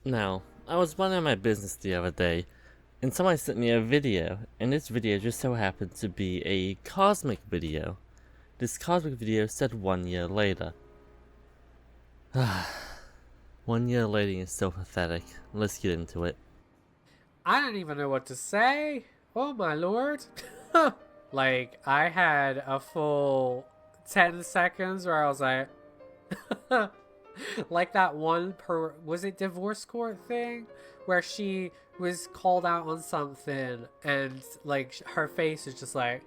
Now, I was minding my business the other day, and somebody sent me a video, and this video just so happened to be a cosmic video. This cosmic video said 1 year later. 1 year later is so pathetic. Let's get into it. I don't even know what to say. Oh my lord. Like, I had a full 10 seconds where I was like, like that was it divorce court thing? Where she was called out on something and, like, her face is just like,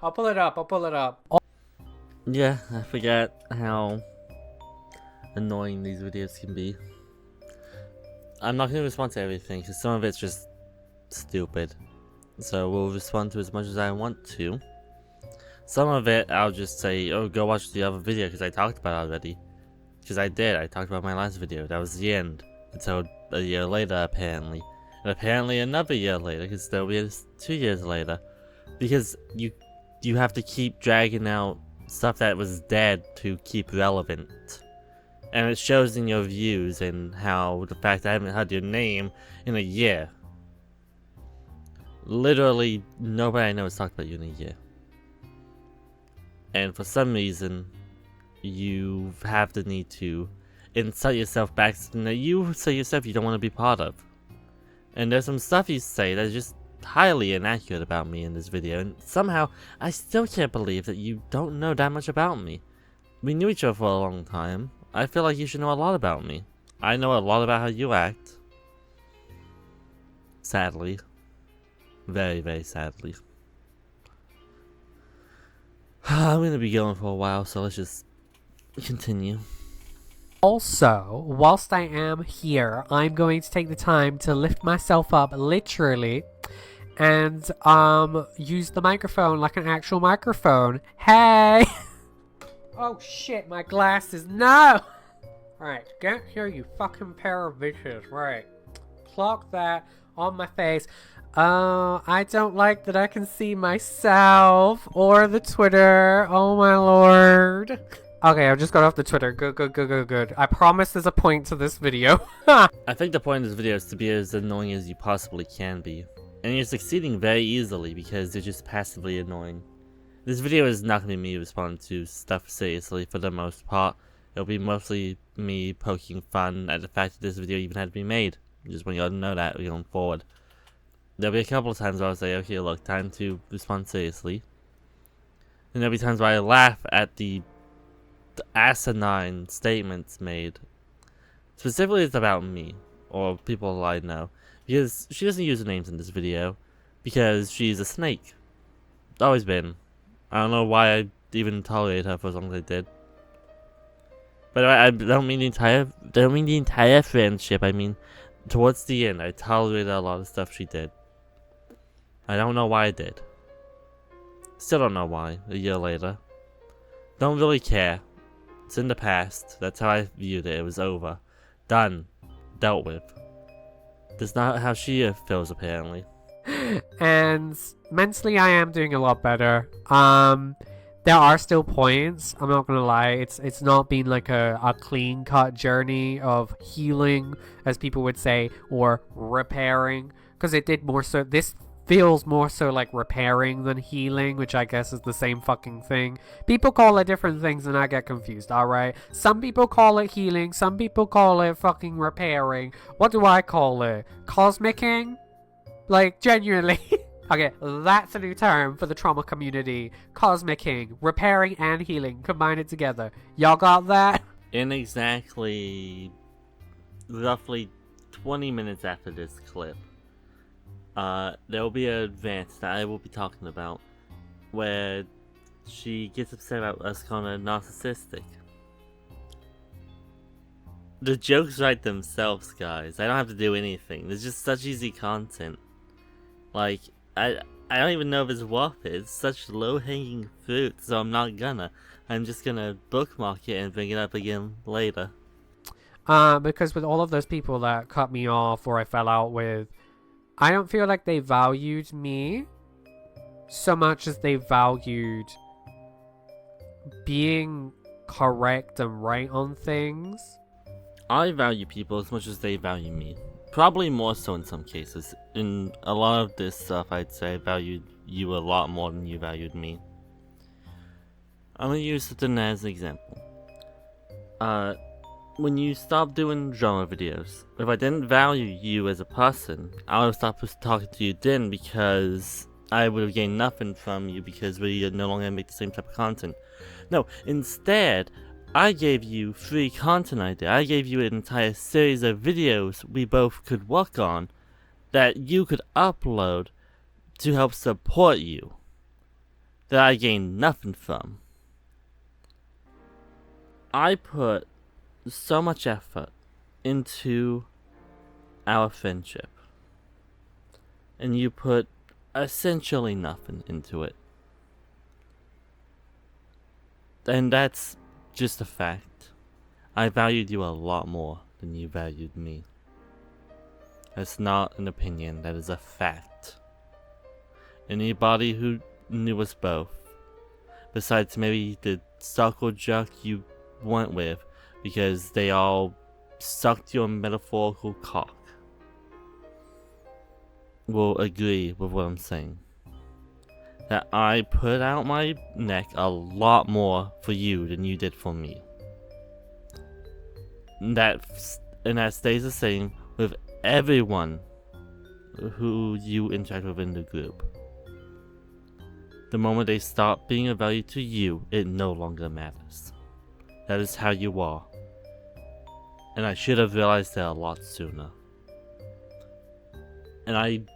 I'll pull it up. Yeah, I forgot how annoying these videos can be. I'm not going to respond to everything, because some of it's just stupid. So we'll respond to as much as I want to. Some of it, I'll just say, oh, go watch the other video, because I talked about it already. Because I did, I talked about my last video, that was the end. Until a year later, apparently. And apparently another year later, because there'll be 2 years later. Because you have to keep dragging out stuff that was dead to keep relevant. And it shows in your views and how the fact I haven't heard your name in a year. Literally, nobody I know has talked about you in a year. And for some reason, you have the need to insert yourself back to something that you say yourself you don't want to be part of. And there's some stuff you say that's just highly inaccurate about me in this video, and somehow I still can't believe that you don't know that much about me. We knew each other for a long time. I feel like you should know a lot about me. I know a lot about how you act. Sadly. Very, very sadly. I'm gonna be going for a while, so let's just continue. Also, whilst I am here, I'm going to take the time to lift myself up, literally, and use the microphone like an actual microphone. Hey! Oh shit, my glasses, no! Alright, get here, you fucking pair of bitches. Right. Clock that on my face. I don't like that I can see myself or the Twitter. Oh my lord. Okay, I've just got off the Twitter. Good. I promise there's a point to this video. I think the point of this video is to be as annoying as you possibly can be. And you're succeeding very easily because you're just passively annoying. This video is not going to be me responding to stuff seriously for the most part. It'll be mostly me poking fun at the fact that this video even had to be made. Just want you all to know that going forward. There'll be a couple of times where I'll say, okay, look, time to respond seriously. And there'll be times where I laugh at the asinine statements made. Specifically, it's about me, or people I know. Because she doesn't use the names in this video, because she's a snake. Always been. I don't know why I even tolerated her for as long as I did. But I don't mean the entire friendship. I mean, towards the end, I tolerated a lot of stuff she did. I don't know why I did. Still don't know why, a year later. Don't really care. It's in the past. That's how I viewed it. It was over. Done. Dealt with. That's not how she feels, apparently. And mentally, I am doing a lot better. There are still points. I'm not gonna lie. It's not been like a clean cut journey of healing, as people would say, or repairing. Because it did more so. This feels more so like repairing than healing, which I guess is the same fucking thing. People call it different things and I get confused, alright? Some people call it healing, some people call it fucking repairing. What do I call it? Cosmicking? Like, genuinely. Okay, that's a new term for the trauma community. Cosmicking, repairing and healing. Combine it together. Y'all got that? In exactly roughly 20 minutes after this clip, there will be an advance that I will be talking about where she gets upset about us calling her narcissistic. The jokes write themselves, guys. I don't have to do anything. There's just such easy content. Like, I don't even know if it's worth it. It's such low-hanging fruit, so I'm not gonna. I'm just gonna bookmark it and bring it up again later. Because with all of those people that cut me off or I fell out with, I don't feel like they valued me so much as they valued being correct and right on things. I value people as much as they value me. Probably more so in some cases. In a lot of this stuff, I'd say I valued you a lot more than you valued me. I'm gonna use something as an example. When you stop doing drama videos, if I didn't value you as a person, I would have stopped talking to you then, because I would have gained nothing from you because we no longer make the same type of content. No, instead, I gave you free content idea. I gave you an entire series of videos we both could work on that you could upload to help support you, that I gained nothing from. I put so much effort into our friendship, and you put essentially nothing into it. And that's just a fact. I valued you a lot more than you valued me. That's not an opinion, that is a fact. Anybody who knew us both, besides maybe the circle jerk you went with because they all sucked your metaphorical cock, will agree with what I'm saying. That I put out my neck a lot more for you than you did for me. And that stays the same with everyone who you interact with in the group. The moment they stop being of value to you, it no longer matters. That is how you are. And I should have realized that a lot sooner. And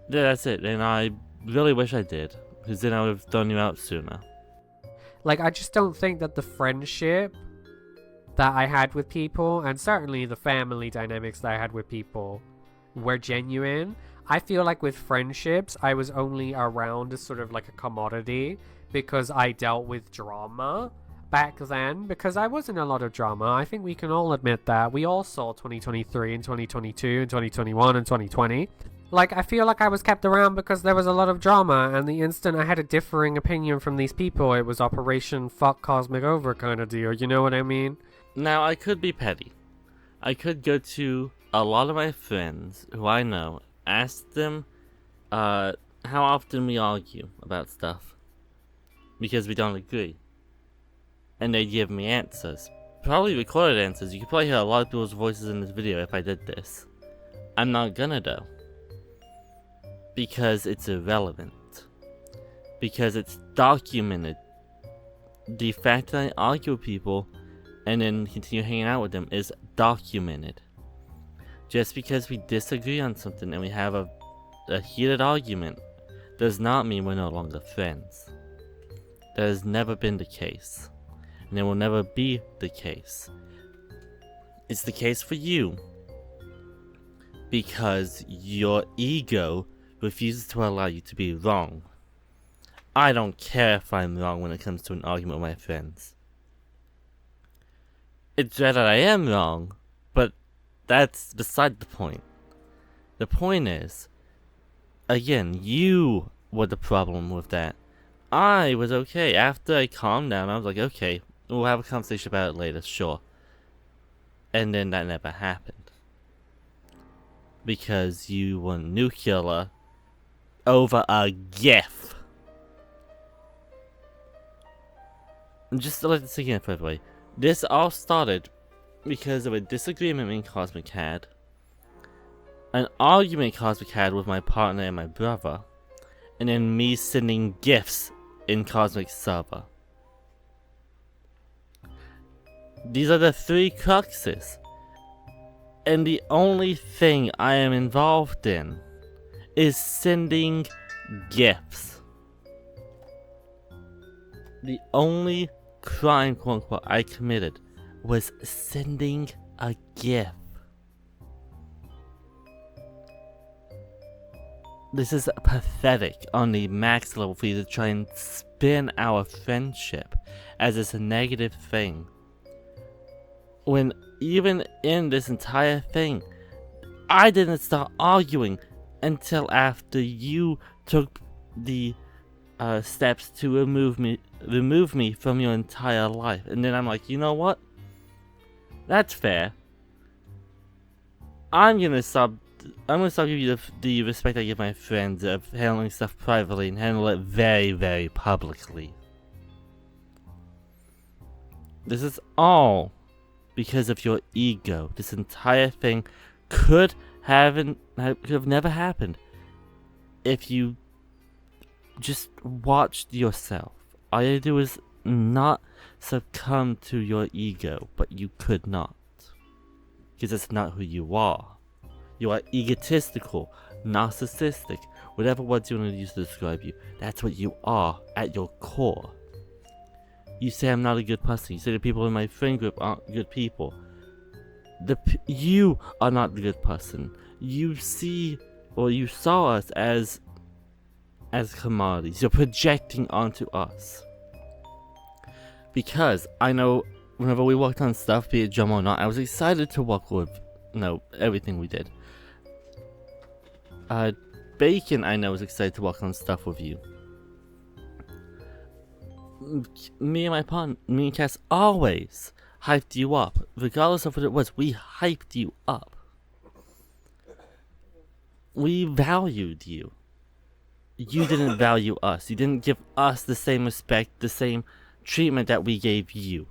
that's it. And I really wish I did, because then I would have thrown you out sooner. Like, I just don't think that the friendship that I had with people, and certainly the family dynamics that I had with people, were genuine. I feel like with friendships, I was only around as sort of like a commodity because I dealt with drama back then, because I was in a lot of drama. I think we can all admit that. We all saw 2023 and 2022 and 2021 and 2020. Like, I feel like I was kept around because there was a lot of drama, and the instant I had a differing opinion from these people, it was Operation Fuck Cosmic Over kind of deal, you know what I mean? Now, I could be petty. I could go to a lot of my friends who I know, ask them how often we argue about stuff, because we don't agree. And they give me answers. Probably recorded answers. You could probably hear a lot of people's voices in this video if I did this. I'm not gonna though. Because it's irrelevant. Because it's documented. The fact that I argue with people and then continue hanging out with them is documented. Just because we disagree on something and we have a heated argument does not mean we're no longer friends. That has never been the case. And it will never be the case. It's the case for you because your ego refuses to allow you to be wrong. I don't care if I'm wrong when it comes to an argument with my friends. It's rare that I am wrong, but that's beside the point. The point is, again, you were the problem with that. I was okay. After I calmed down, I was like, okay, we'll have a conversation about it later, sure. And then that never happened. Because you were nuclear over a GIF. Just to let this sink in for everybody. This all started because of a disagreement me and Cosmic had, an argument Cosmic had with my partner and my brother, and then me sending gifts in Cosmic's server. These are the three cruxes, and the only thing I am involved in is sending gifts. The only crime, quote unquote, I committed was sending a gift. This is pathetic on the max level for you to try and spin our friendship as this negative thing. When even in this entire thing, I didn't start arguing until after you took the steps to remove me from your entire life. And then I'm like, you know what? That's fair. I'm gonna stop giving you the respect I give my friends of handling stuff privately and handle it very, very publicly. This is all because of your ego. This entire thing could have never happened if you just watched yourself. All you had to do is not succumb to your ego, but you could not. Because that's not who you are. You are egotistical, narcissistic, whatever words you want to use to describe you. That's what you are at your core. You say I'm not a good person. You say the people in my friend group aren't good people. You are not the good person. You see, or you saw us as commodities. You're projecting onto us. Because I know whenever we worked on stuff, be it drama or not, I was excited to work with, everything we did. Bacon, I know, was excited to work on stuff with you. Me and Cass always hyped you up. Regardless of what it was, we hyped you up. We valued you. You didn't value us. You didn't give us the same respect, the same treatment that we gave you.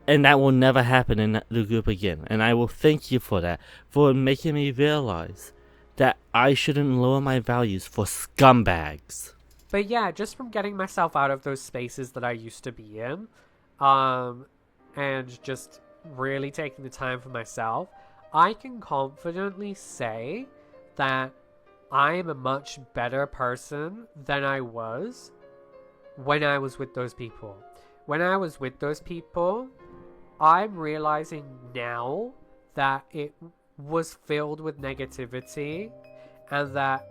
And that will never happen in the group again. And I will thank you for that. For making me realize that I shouldn't lower my values for scumbags. But yeah, just from getting myself out of those spaces that I used to be in, and just really taking the time for myself, I can confidently say that I am a much better person than I was when I was with those people. When I was with those people, I'm realizing now that it was filled with negativity, and that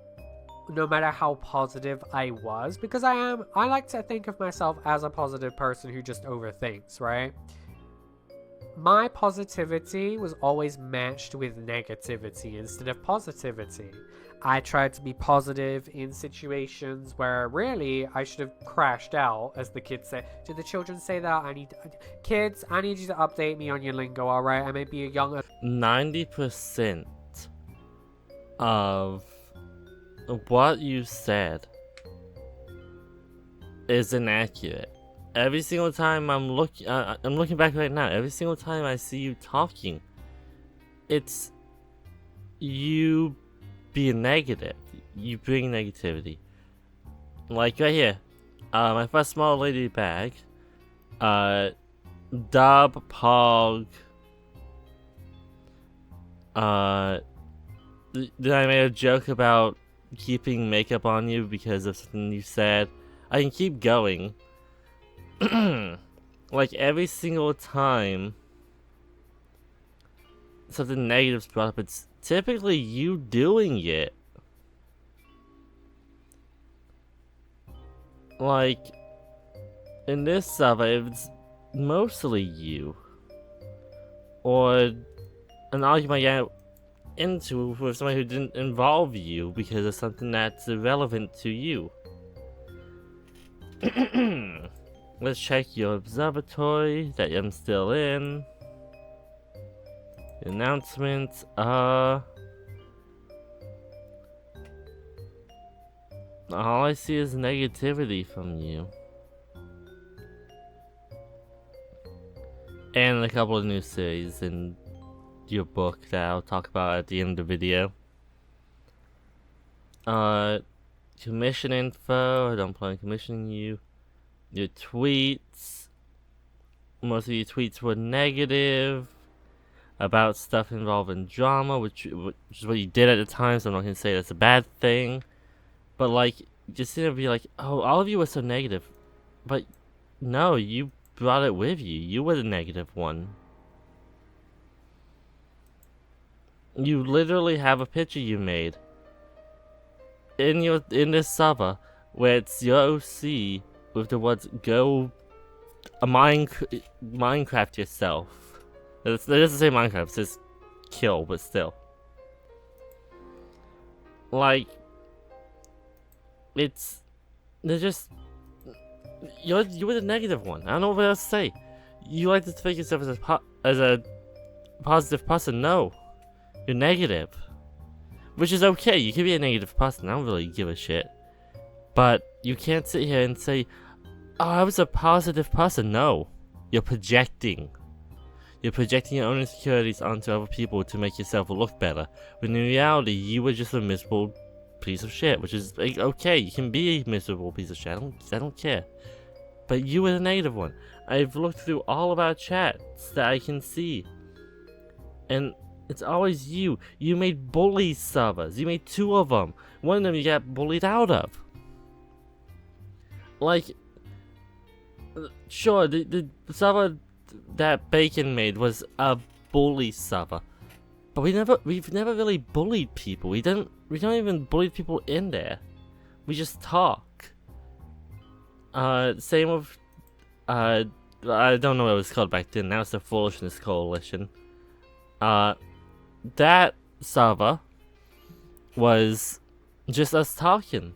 no matter how positive I was, because I like to think of myself as a positive person who just overthinks, right? My positivity was always matched with negativity instead of positivity. I tried to be positive in situations where really I should have crashed out, as the kids say. Do the children say that? Kids, I need you to update me on your lingo, alright? I may be a young... 90% of what you said is inaccurate. Every single time I'm looking back right now, every single time I see you talking, it's you being negative. You bring negativity. Like right here, my first small lady bag, Dub Pog, then I made a joke about keeping makeup on you because of something you said. I can keep going. Like every single time something negative's brought up, it's typically you doing it. Like in this survey, it's mostly you, or an argument you got into with somebody who didn't involve you because of something that's irrelevant to you. Let's check your observatory that I'm still in. Announcements. All I see is negativity from you. And a couple of new series in your book that I'll talk about at the end of the video. Commission info. I don't plan on commissioning you. Your tweets. Most of your tweets were negative about stuff involving drama, which is what you did at the time, so I'm not gonna say that's a bad thing. But like, just to be like, oh, all of you were so negative. But no, you brought it with you. You were the negative one. You literally have a picture you made in this server where it's your OC with the words "Go Minecraft yourself." It doesn't say Minecraft, it says kill, but still. Like, they're just, you were the negative one. I don't know what else to say. You like to think yourself as a positive person. No, You're negative. Which is okay, you can be a negative person, I don't really give a shit. But you can't sit here and say, oh, I was a positive person. No. You're projecting. You're projecting your own insecurities onto other people to make yourself look better. When in reality, you were just a miserable piece of shit. Which is okay, you can be a miserable piece of shit. I don't care. But you were the negative one. I've looked through all of our chats that I can see. And it's always you. You made bully servers. You made 2 of them. One of them you got bullied out of. Like, sure, the server that Bacon made was a bully server, but we've never really bullied people. We don't even bully people in there. We just talk. Same with I don't know what it was called back then. Now it's the Foolishness Coalition. That server was just us talking,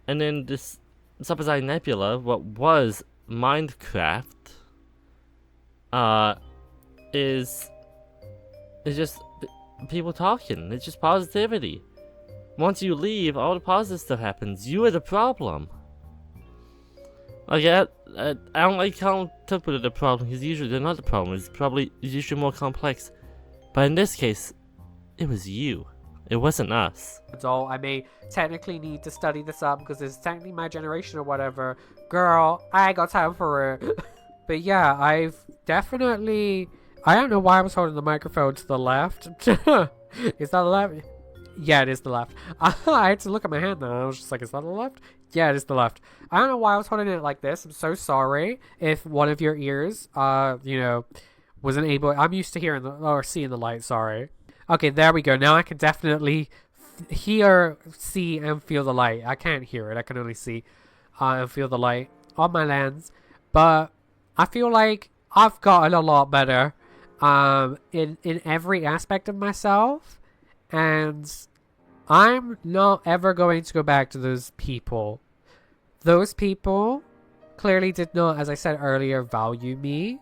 and then this Supposite Nebula, what was Minecraft, is just people talking. It's just positivity. Once you leave, all the positive stuff happens. You are the problem. Like, I don't like calling people the problem, because usually they're not the problem. It's usually more complex. But in this case, it was you. It wasn't us. So I may technically need to study this up because it's technically my generation or whatever. Girl, I ain't got time for it. But yeah, I've definitely... I don't know why I was holding the microphone to the left. Is that the left? Yeah, it is the left. I had to look at my hand then. I was just like, is that the left? Yeah, it is the left. I don't know why I was holding it like this. I'm so sorry if one of your ears, wasn't able... I'm used to hearing or seeing the light, sorry. Okay, there we go. Now I can definitely hear, see, and feel the light. I can't hear it. I can only see and feel the light on my lens. But I feel like I've gotten a lot better in every aspect of myself. And I'm not ever going to go back to those people. Those people clearly did not, as I said earlier, value me.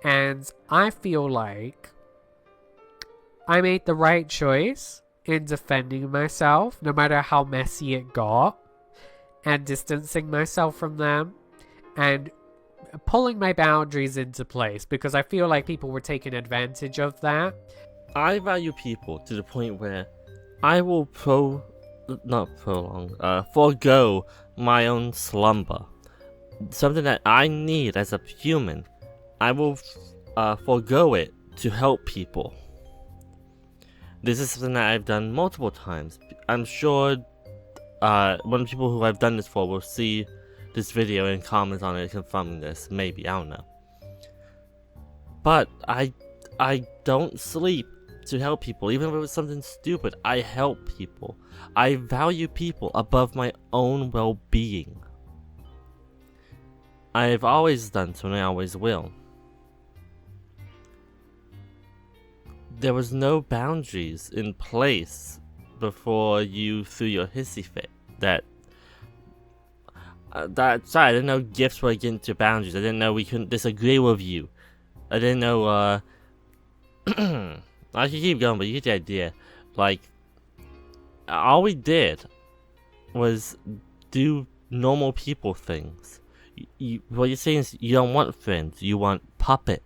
And I feel like I made the right choice in defending myself, no matter how messy it got, and distancing myself from them, and pulling my boundaries into place, because I feel like people were taking advantage of that. I value people to the point where I will forego my own slumber. Something that I need as a human. I will forego it to help people. This is something that I've done multiple times. I'm sure one of the people who I've done this for will see this video and comment on it confirming this. Maybe, I don't know. But I don't sleep to help people. Even if it was something stupid, I help people. I value people above my own well-being. I've always done so, and I always will. There was no boundaries in place before you threw your hissy fit. Sorry, I didn't know gifts were against your boundaries. I didn't know we couldn't disagree with you. I didn't know, I could keep going, but you get the idea. Like, all we did was do normal people things. What you're saying is you don't want friends, you want puppets.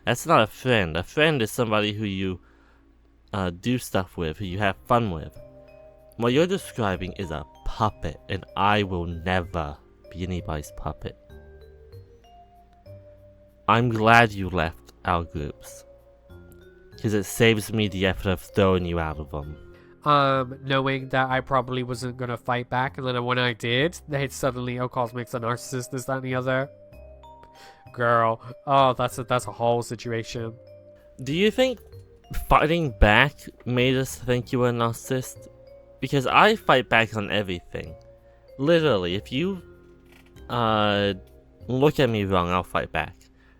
That's not a friend. A friend is somebody who you do stuff with, who you have fun with. What you're describing is a puppet, and I will never be anybody's puppet. I'm glad you left our groups, because it saves me the effort of throwing you out of them. Knowing that I probably wasn't gonna fight back, and then when I did, they suddenly, Cosmic's a narcissist, this, that, and the other. Girl, oh, that's a whole situation. Do you think fighting back made us think you were a narcissist? Because I fight back on everything. Literally, if you look at me wrong, I'll fight back.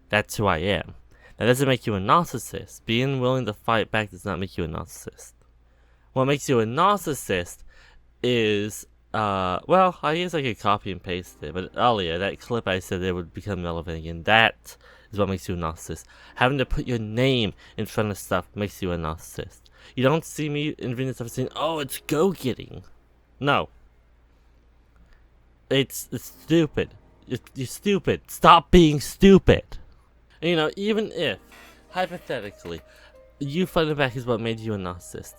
That's who I am. That doesn't make you a narcissist. Being willing to fight back does not make you a narcissist. What makes you a narcissist is, well, I guess I could copy and paste it, but earlier, that clip I said it would become relevant again. That is what makes you a narcissist. Having to put your name in front of stuff makes you a narcissist. You don't see me inventing stuff saying, oh, it's go-getting. No. It's stupid. You're stupid. Stop being stupid. And, you know, even if, hypothetically, you fighting back is what made you a narcissist,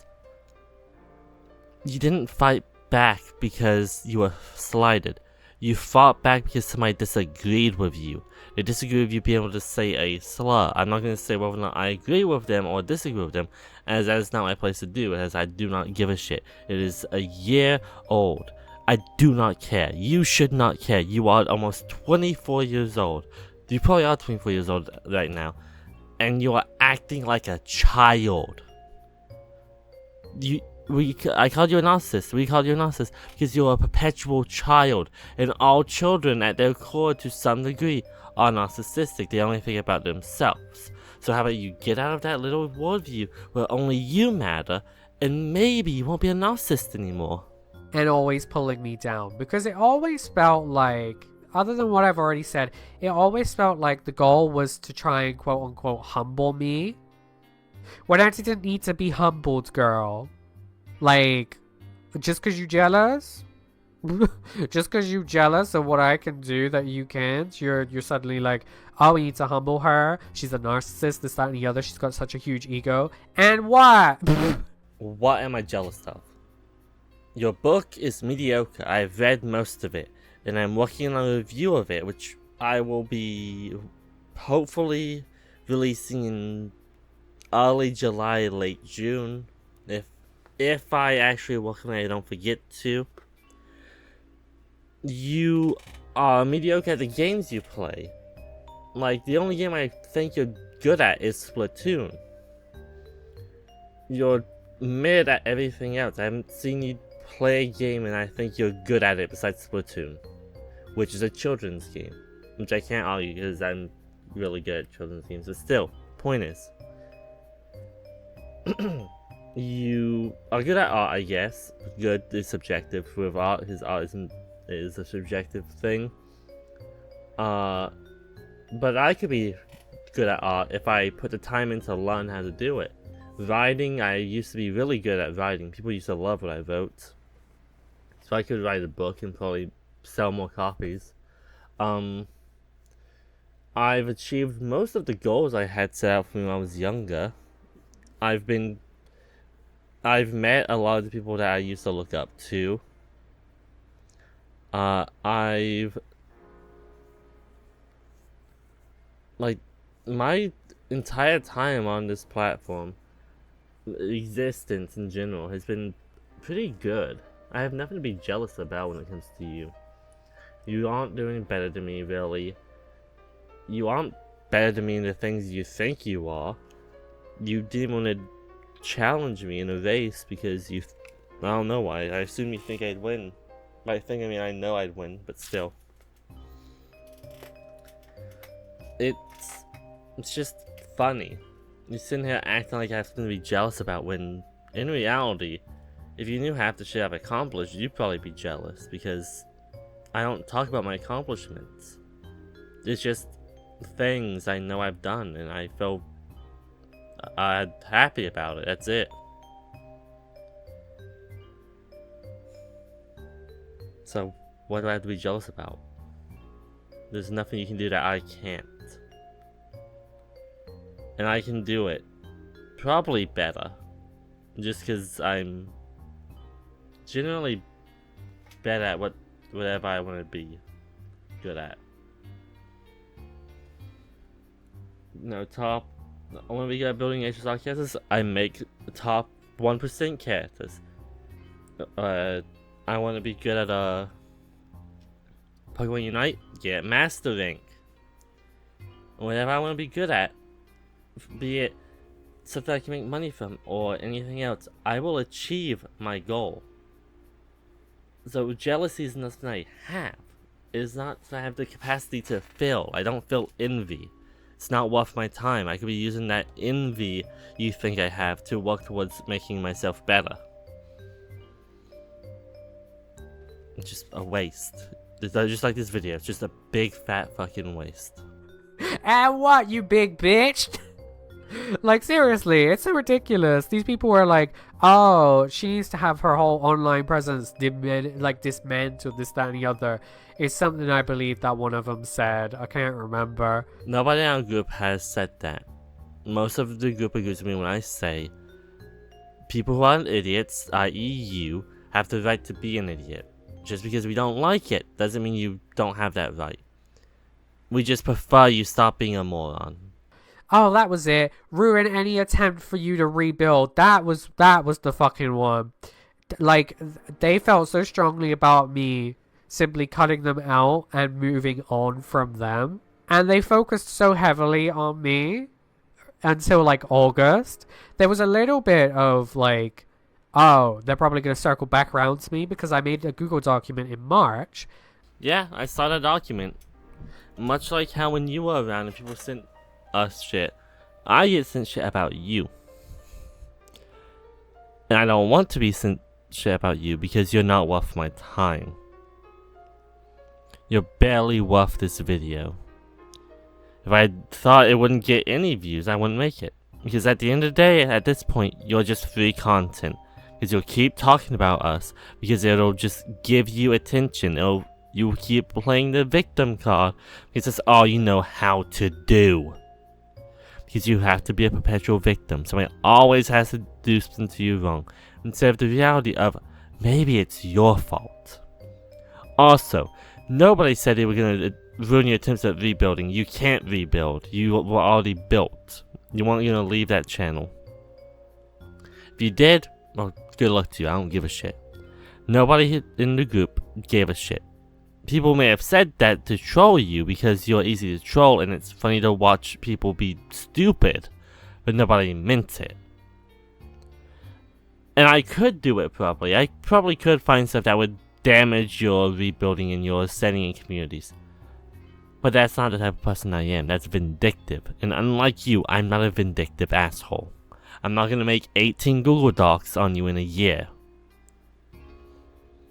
you didn't fight back because you were slighted. You fought back because somebody disagreed with you. They disagreed with you being able to say a slur. I'm not going to say whether or not I agree with them or disagree with them, as that is not my place to do, as I do not give a shit. It is a year old. I do not care. You should not care. You are almost 24 years old. You probably are 24 years old right now. And you are acting like a child. I called you a narcissist. We called you a narcissist because you're a perpetual child. And all children at their core to some degree are narcissistic. They only think about themselves. So how about you get out of that little worldview where only you matter, and maybe you won't be a narcissist anymore. And always pulling me down, because it always felt like, other than what I've already said, it always felt like the goal was to try and quote unquote humble me, when I didn't need to be humbled, girl. Like, just because you jealous? Just because you jealous of what I can do that you can't, you're suddenly like, oh, we need to humble her, she's a narcissist, this, that, and the other, she's got such a huge ego. And what? What am I jealous of? Your book is mediocre. I've read most of it, and I'm working on a review of it, which I will be hopefully releasing in early July, late June, if I actually work on it, I don't forget to. You are mediocre at the games you play. Like, the only game I think you're good at is Splatoon. You're mid at everything else. I haven't seen you play a game and I think you're good at it besides Splatoon, which is a children's game, which I can't argue because I'm really good at children's games. But still, point is, you are good at art, I guess. Good is subjective with art. His art is a subjective thing. But I could be good at art if I put the time in to learn how to do it. Writing, I used to be really good at writing. People used to love what I wrote. So I could write a book and probably sell more copies. I've achieved most of the goals I had set out for when I was younger. I've met a lot of the people that I used to look up to. My entire time on this platform, existence in general, has been pretty good. I have nothing to be jealous about when it comes to you. You aren't doing better than me, really. You aren't better than me in the things you think you are. You didn't want to challenge me in a race because I don't know why. I assume you think I'd win. By think, I mean I know I'd win, but still. It's just funny. You're sitting here acting like I have something to be jealous about when, in reality, if you knew half the shit I've accomplished, you'd probably be jealous because I don't talk about my accomplishments. It's just things I know I've done and I feel happy about it. That's it. So, what do I have to be jealous about? There's nothing you can do that I can't. And I can do it probably better. Just because I'm generally better at whatever I want to be good at. No, I want to be good at building HSR characters. I make the top 1% characters. I want to be good at Pokemon Unite. Get Master Rank. Whatever I want to be good at, be it something I can make money from or anything else, I will achieve my goal. So jealousy is nothing I have. It is not that I have the capacity to feel. I don't feel envy. It's not worth my time. I could be using that envy you think I have to work towards making myself better. It's just a waste. Just like this video, it's just a big fat fucking waste. And what, you big bitch? Like, seriously, it's so ridiculous. These people were like, oh, she needs to have her whole online presence dismantled, this, that, and the other. It's something I believe that one of them said. I can't remember. Nobody in our group has said that. Most of the group agrees with me when I say people who are idiots, i.e. you, have the right to be an idiot. Just because we don't like it doesn't mean you don't have that right. We just prefer you stop being a moron. Oh, that was it. Ruin any attempt for you to rebuild. That was the fucking one. Like, they felt so strongly about me simply cutting them out and moving on from them. And they focused so heavily on me until, like, August. There was a little bit of, like, oh, they're probably going to circle back around to me because I made a Google document in March. Yeah, I saw that document. Much like how when you were around and people sent us shit, I get sent shit about you. And I don't want to be sent shit about you because you're not worth my time. You're barely worth this video. If I thought it wouldn't get any views, I wouldn't make it. Because at the end of the day, at this point, you're just free content. Because you'll keep talking about us. Because it'll just give you attention. You keep playing the victim card. Because that's all you know how to do. Because you have to be a perpetual victim. Somebody always has to do something to you wrong. Instead of the reality of, maybe it's your fault. Also, nobody said they were going to ruin your attempts at rebuilding. You can't rebuild. You were already built. You weren't going to leave that channel. If you did, well, good luck to you. I don't give a shit. Nobody in the group gave a shit. People may have said that to troll you because you're easy to troll and it's funny to watch people be stupid, but nobody meant it. And I could do it properly. I probably could find stuff that would damage your rebuilding and your setting in communities. But that's not the type of person I am. That's vindictive. And unlike you, I'm not a vindictive asshole. I'm not gonna make 18 Google Docs on you in a year.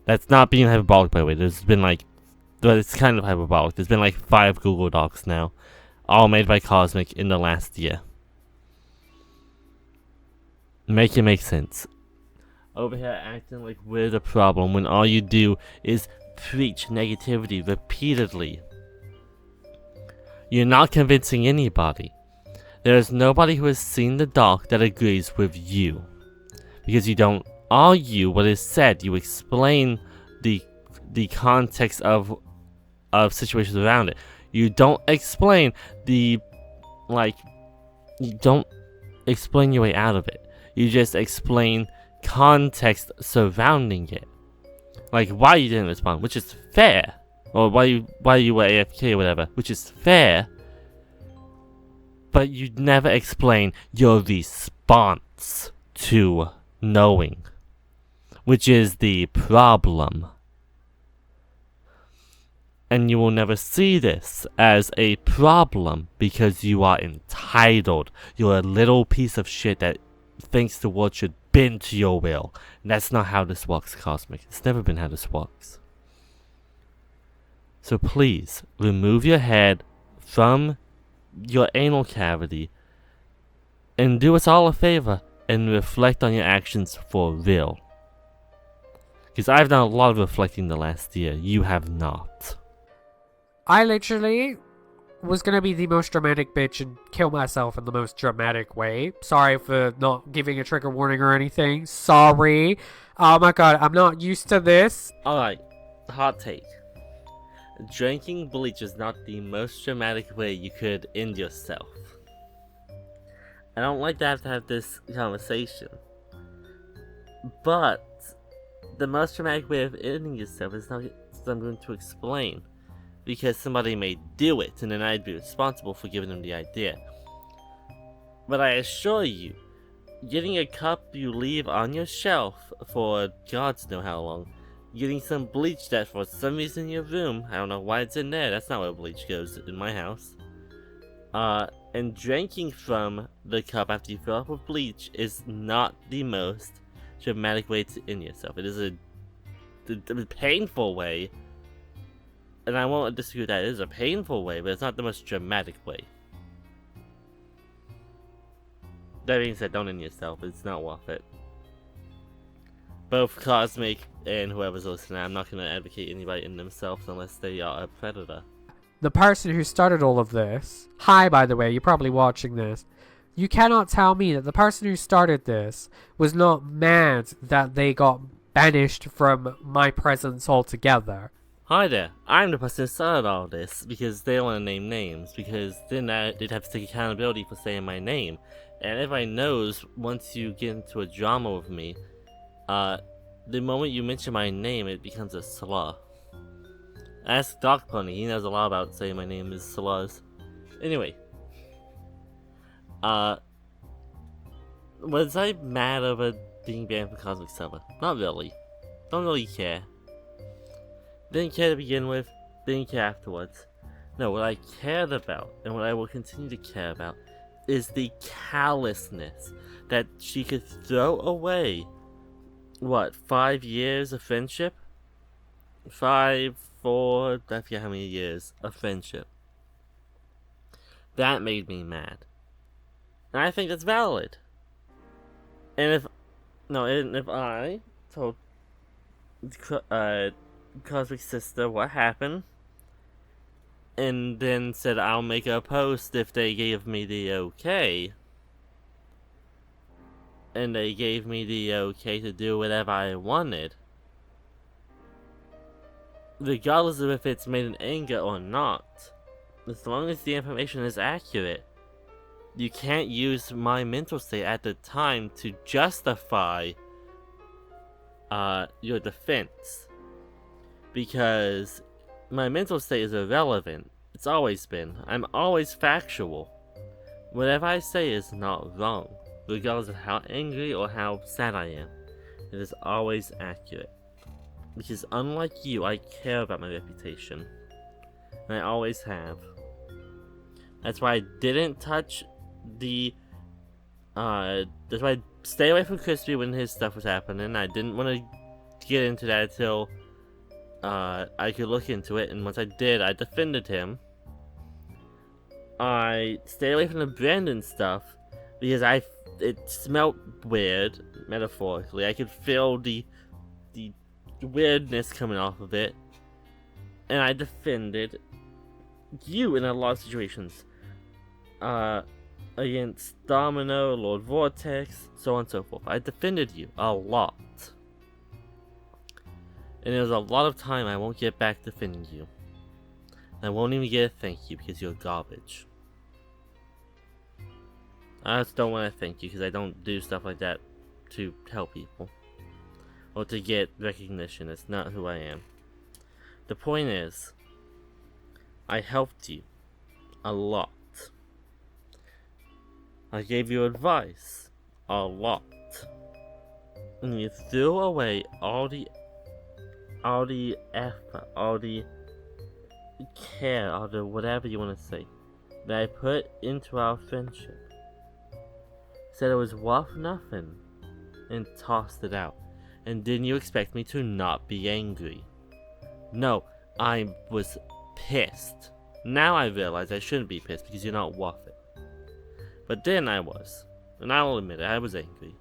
That's not being hyperbolic, by the way. There's been like... But it's kind of hyperbolic. There's been like 5 Google Docs now. All made by Cosmic in the last year. Make it make sense. Over here acting like we're the problem when all you do is preach negativity repeatedly. You're not convincing anybody. There's nobody who has seen the doc that agrees with you. Because you don't argue what is said, you explain the context of situations around it. You don't explain you don't explain your way out of it. You just explain context surrounding it. Like why you didn't respond, which is fair. Or why you were AFK or whatever, which is fair. But you never explain your response to knowing. Which is the problem. And you will never see this as a problem because you are entitled. You're a little piece of shit that thinks the world should bend to your will. And that's not how this works, Cosmic. It's never been how this works. So please, remove your head from your anal cavity and do us all a favor and reflect on your actions for real. Because I've done a lot of reflecting the last year. You have not. I literally was gonna be the most dramatic bitch and kill myself in the most dramatic way. Sorry for not giving a trigger warning or anything. Sorry. Oh my god, I'm not used to this. Alright, hot take. Drinking bleach is not the most dramatic way you could end yourself. I don't like to have this conversation. But the most dramatic way of ending yourself is not something I'm going to explain. Because somebody may do it, and then I'd be responsible for giving them the idea. But I assure you, getting a cup you leave on your shelf for gods know how long, getting some bleach that for some reason in your room, I don't know why it's in there, that's not where bleach goes in my house, and drinking from the cup after you fill up with bleach is not the most dramatic way to end yourself. It is a painful way. And I won't disagree with that. It is a painful way, but it's not the most dramatic way. That being said, don't end yourself. It's not worth it. Both Cosmic and whoever's listening, I'm not going to advocate anybody in themselves unless they are a predator. The person who started all of this, hi by the way, you're probably watching this. You cannot tell me that the person who started this was not mad that they got banished from my presence altogether. Hi there, I'm the person who started all this because they don't want to name names, because then they'd have to take accountability for saying my name. And everybody knows once you get into a drama with me, the moment you mention my name, it becomes a slur. Ask Doc Pony, he knows a lot about saying my name is slurs. Anyway. Was I mad over being banned from Cosmic Server? Not really. Don't really care. Didn't care to begin with, didn't care afterwards. No, what I cared about, and what I will continue to care about, is the callousness that she could throw away, 5 years of friendship? 5, 4, I forget how many years of friendship. That made me mad. And I think that's valid. And if I told Cosmic Sister what happened, and then said I'll make a post if they gave me the okay, and they gave me the okay to do whatever I wanted, regardless of if it's made in anger or not, as long as the information is accurate, you can't use my mental state at the time to justify your defense. Because my mental state is irrelevant. It's always been. I'm always factual. Whatever I say is not wrong, regardless of how angry or how sad I am. It is always accurate. Because unlike you, I care about my reputation. And I always have. That's why I didn't touch the that's why I stay away from Crispy when his stuff was happening. I didn't want to get into that until I could look into it, and once I did, I defended him. I stayed away from the Brandon stuff because it smelled weird, metaphorically. I could feel the weirdness coming off of it, and I defended you in a lot of situations. Against Domino, Lord Vortex, so on and so forth. I defended you a lot. And there's a lot of time I won't get back defending you. I won't even get a thank you because you're garbage. I just don't want to thank you because I don't do stuff like that to help people. Or to get recognition. That's not who I am. The point is, I helped you a lot. I gave you advice a lot. And you threw away all the effort, all the care, all the whatever you want to say that I put into our friendship. Said it was worth nothing and tossed it out. And didn't you expect me to not be angry? No, I was pissed. Now I realize I shouldn't be pissed because you're not worth it. But then I was. And I'll admit it, I was angry.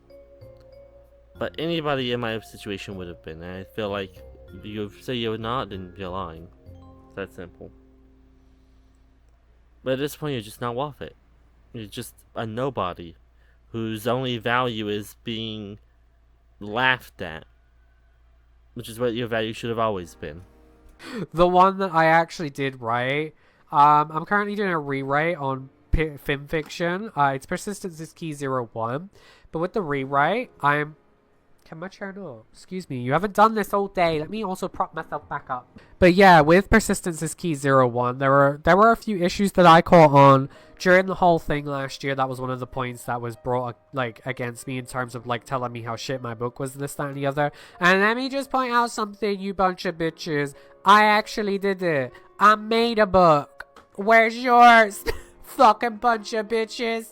But anybody in my situation would have been. And I feel like if you say you're not, then you're lying. It's that simple. But at this point, you're just not worth it. You're just a nobody whose only value is being laughed at. Which is what your value should have always been. The one that I actually did write, I'm currently doing a rewrite on Fiction. It's Persistence is Key 01. But with the rewrite, Can my chair know? Excuse me, you haven't done this all day. Let me also prop myself back up. But yeah, with Persistence is Key 01, there were a few issues that I caught on during the whole thing last year. That was one of the points that was brought against me in terms of telling me how shit my book was, this, that, and the other. And let me just point out something, you bunch of bitches. I actually did it. I made a book. Where's yours? Fucking bunch of bitches.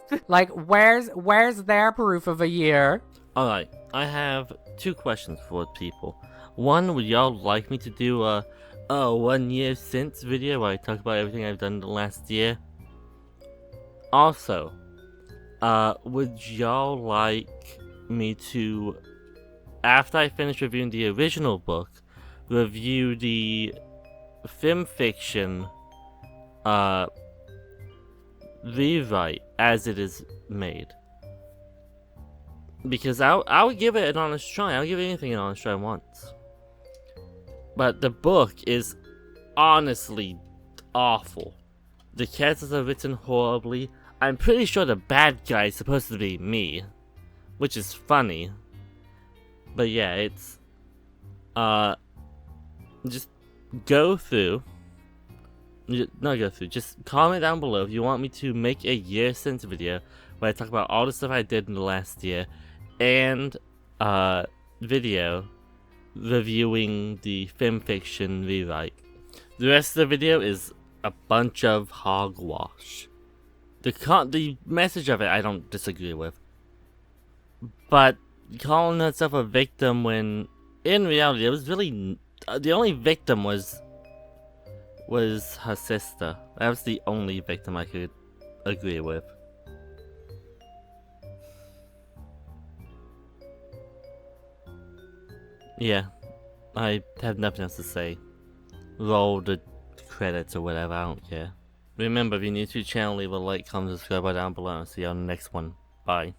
Where's their proof of a year? Alright, I have 2 questions for people. One, would y'all like me to do a 1 year since video where I talk about everything I've done the last year? Also, would y'all like me to, after I finish reviewing the original book, review the film fiction rewrite as it is made? Because I would give it an honest try. I'll give anything an honest try once. But the book is honestly awful. The characters are written horribly. I'm pretty sure the bad guy is supposed to be me, which is funny. But yeah, it's just go through. Not go through. Just comment down below if you want me to make a year since video where I talk about all the stuff I did in the last year, and video reviewing the film fiction rewrite. The rest of the video is a bunch of hogwash. The message of it I don't disagree with, but calling herself a victim when in reality it was really the only victim was her sister. That was the only victim I could agree with. Yeah, I have nothing else to say. Roll the credits or whatever, I don't care. Remember, if you're new to the channel, leave a like, comment, subscribe down below, and see you on the next one. Bye.